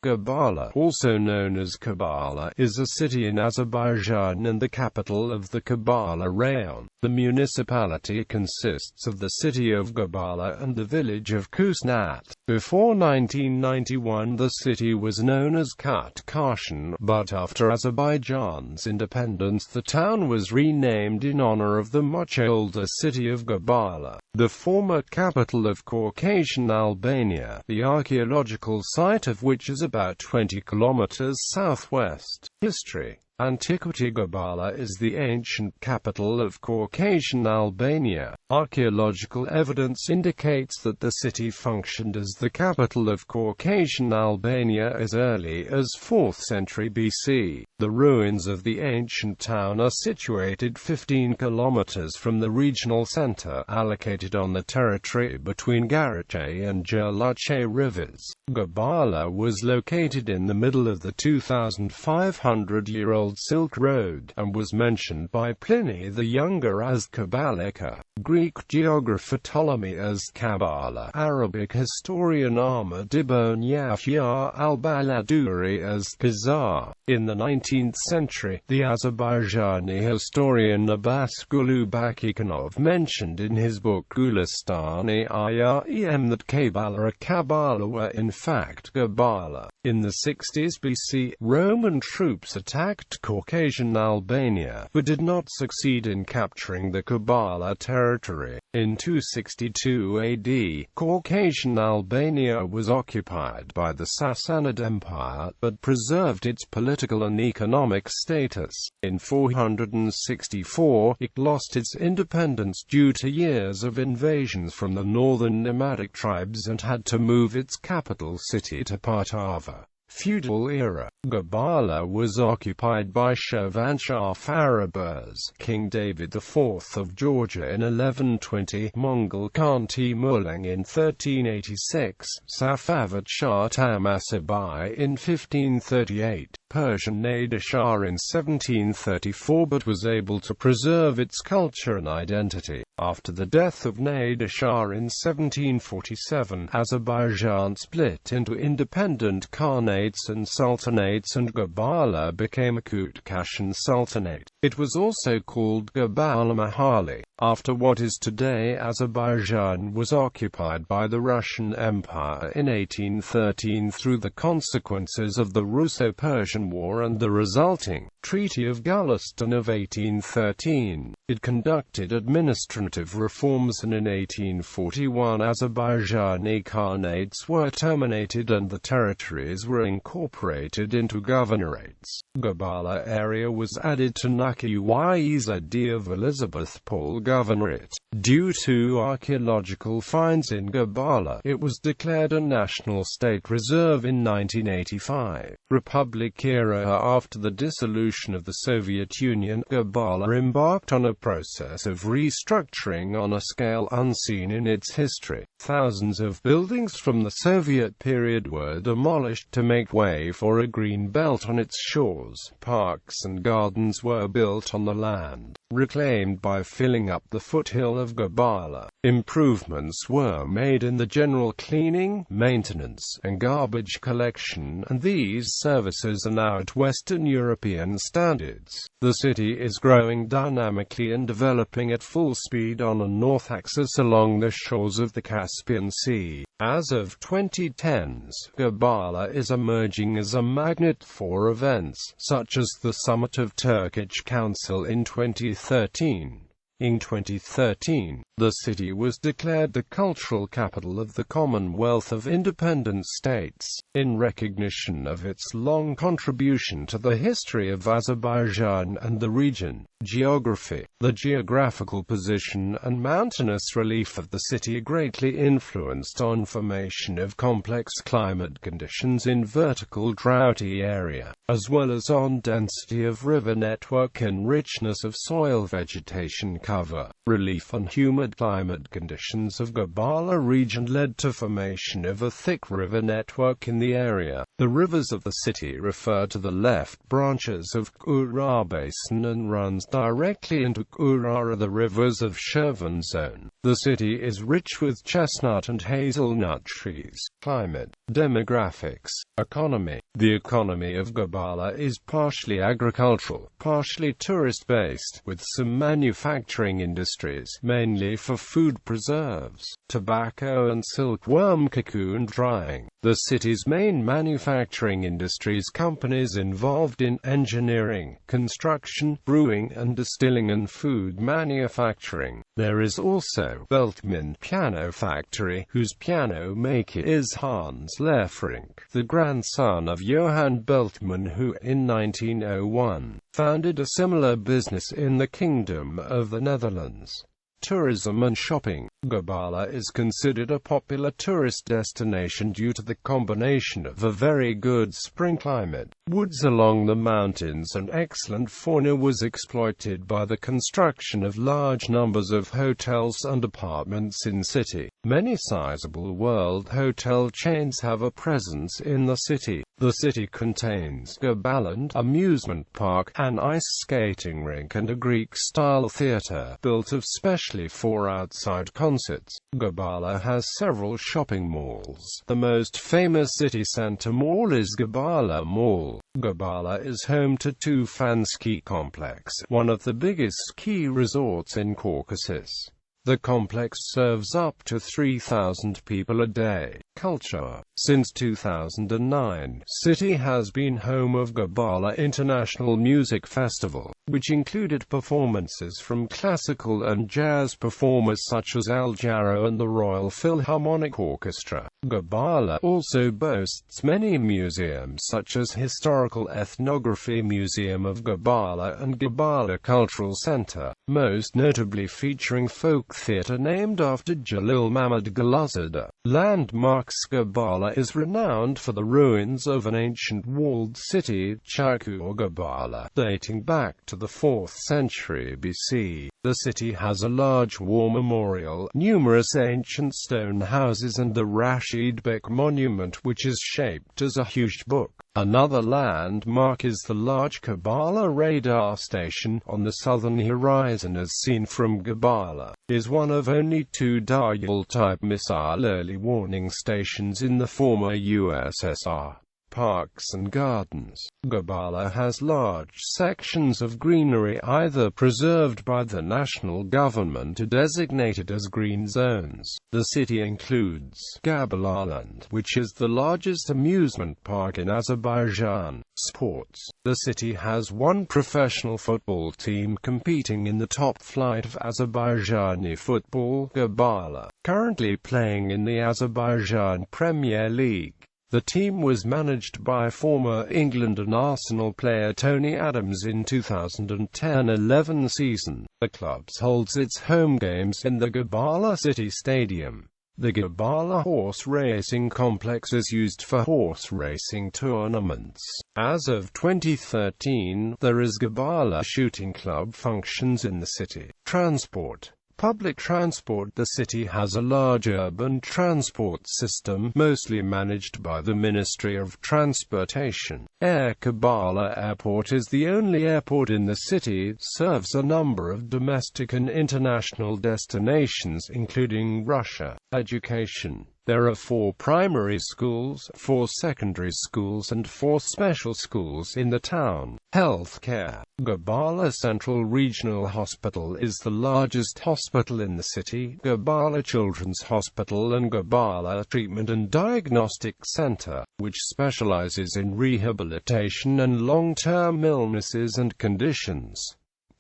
Gabala, also known as Qabala, is a city in Azerbaijan and the capital of the Qabala Rayon. The municipality consists of the city of Gabala and the village of Küsnat. Before 1991 the city was known as Kutkashen, but after Azerbaijan's independence the town was renamed in honor of the much older city of Gabala, the former capital of Caucasian Albania, the archaeological site of which is about 20 kilometers southwest. History. Antiquity. Gabala is the ancient capital of Caucasian Albania. Archaeological evidence indicates that the city functioned as the capital of Caucasian Albania as early as 4th century BC. The ruins of the ancient town are situated 15 kilometers from the regional center, allocated on the territory between Garache and Gelache rivers. Gabala was located in the middle of the 2,500-year-old Silk Road, and was mentioned by Pliny the Younger as Kabalica, Greek geographer Ptolemy as Qabala, Arabic historian Ahmad ibn Yahya al-Baladuri as Khazar. In the 19th century, the Azerbaijani historian Abbas Gulubakhanov mentioned in his book Gulistani-i-Rem that Qabala were in fact Gabala. In the 60s BC, Roman troops attacked Caucasian Albania, but did not succeed in capturing the Qabala territory. In 262 AD, Caucasian Albania was occupied by the Sassanid Empire, but preserved its political and economic status. In 464, it lost its independence due to years of invasions from the northern nomadic tribes and had to move its capital city to Partava. Feudal era. Gabala was occupied by Shirvanshah Arabers, King David IV of Georgia in 1120, Mongol Khan Timurlang in 1386, Safavid Shah Tahmasib in 1538, Persian Nader Shah in 1734, but was able to preserve its culture and identity. After the death of Nader Shah in 1747, Azerbaijan split into independent khanates and sultanates, and Gabala became a Kutkashen Sultanate. It was also called Gabala Mahali, after what is today Azerbaijan was occupied by the Russian Empire in 1813 through the consequences of the Russo-Persian War and the resulting Treaty of Gulistan of 1813. It conducted administrative reforms, and in 1841 Azerbaijani khanates were terminated and the territories were incorporated into governorates. Gabala area was added to Nakiyiza of Elizabethpol Governorate. Due to archaeological finds in Gabala, it was declared a national state reserve in 1985. Republic era. After the dissolution of the Soviet Union, Gabala embarked on a process of restructuring on a scale unseen in its history. Thousands of buildings from the Soviet period were demolished to make way for a green belt on its shores. Parks and gardens were built on the land reclaimed by filling up the foothill of Gabala. Improvements were made in the general cleaning, maintenance, and garbage collection, and these services are now at Western European standards. The city is growing dynamically and developing at full speed on a north axis along the shores of the Caspian Sea. As of 2010s, Gabala is emerging as a magnet for events, such as the Summit of Turkish Council in 2013. In 2013, the city was declared the cultural capital of the Commonwealth of Independent States, in recognition of its long contribution to the history of Azerbaijan and the region. Geography. The geographical position and mountainous relief of the city greatly influenced on formation of complex climate conditions in vertical droughty area, as well as on density of river network and richness of soil vegetation cover. Relief and humid climate conditions of Gabala region led to formation of a thick river network in the area. The rivers of the city refer to the left branches of Kura Basin and runs directly into Kura, the rivers of Shervan Zone. The city is rich with chestnut and hazelnut trees. Climate, demographics, economy. The economy of Gabala is partially agricultural, partially tourist-based, with some manufacturing industries, mainly for food preserves, tobacco and silkworm cocoon drying. The city's main manufacturing industries companies involved in engineering, construction, brewing and distilling and food manufacturing. There is also Beltman Piano Factory, whose piano maker is Hans Lefrank, the grandson of Johann Beltman, who, in 1901, founded a similar business in the Kingdom of the Netherlands. Tourism and shopping. Gabala is considered a popular tourist destination due to the combination of a very good spring climate, woods along the mountains and excellent fauna was exploited by the construction of large numbers of hotels and apartments in city. Many sizable world hotel chains have a presence in the city. The city contains Gabaland amusement park, an ice skating rink and a Greek-style theatre, built of specially for outside concerts. Gabala has several shopping malls. The most famous city centre mall is Gabala Mall. Gabala is home to Tufan Ski Complex, one of the biggest ski resorts in Caucasus. The complex serves up to 3,000 people a day. Culture. Since 2009, city has been home of Gabala International Music Festival, which included performances from classical and jazz performers such as Al Jarreau and the Royal Philharmonic Orchestra. Gabala also boasts many museums such as Historical Ethnography Museum of Gabala and Gabala Cultural Center, most notably featuring folk theatre named after Jalil Mamad Galazadeh. Landmarks. Gabala is renowned for the ruins of an ancient walled city, Chakur Gabala, dating back to the 4th century BC. The city has a large war memorial, numerous ancient stone houses and the Rashid Bek monument, which is shaped as a huge book. Another landmark is the large Qabala radar station on the southern horizon, as seen from Gabala, is one of only 2 Daryal-type missile early warning stations in the former USSR. Parks and gardens. Gabala has large sections of greenery either preserved by the national government or designated as green zones. The city includes Gabalaland, which is the largest amusement park in Azerbaijan. Sports. The city has one professional football team competing in the top flight of Azerbaijani football, Gabala, currently playing in the Azerbaijan Premier League. The team was managed by former England and Arsenal player Tony Adams in 2010-11 season. The club holds its home games in the Gabala City Stadium. The Gabala horse racing complex is used for horse racing tournaments. As of 2013, there is Gabala Shooting Club functions in the city. Transport. Public transport. The city has a large urban transport system, mostly managed by the Ministry of Transportation. Air Qabala Airport is the only airport in the city. It serves a number of domestic and international destinations, including Russia. Education. There are 4 primary schools, 4 secondary schools and 4 special schools in the town. Healthcare. Gabala Central Regional Hospital is the largest hospital in the city. Gabala Children's Hospital and Gabala Treatment and Diagnostic Center, which specializes in rehabilitation and long-term illnesses and conditions.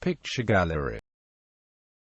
Picture gallery.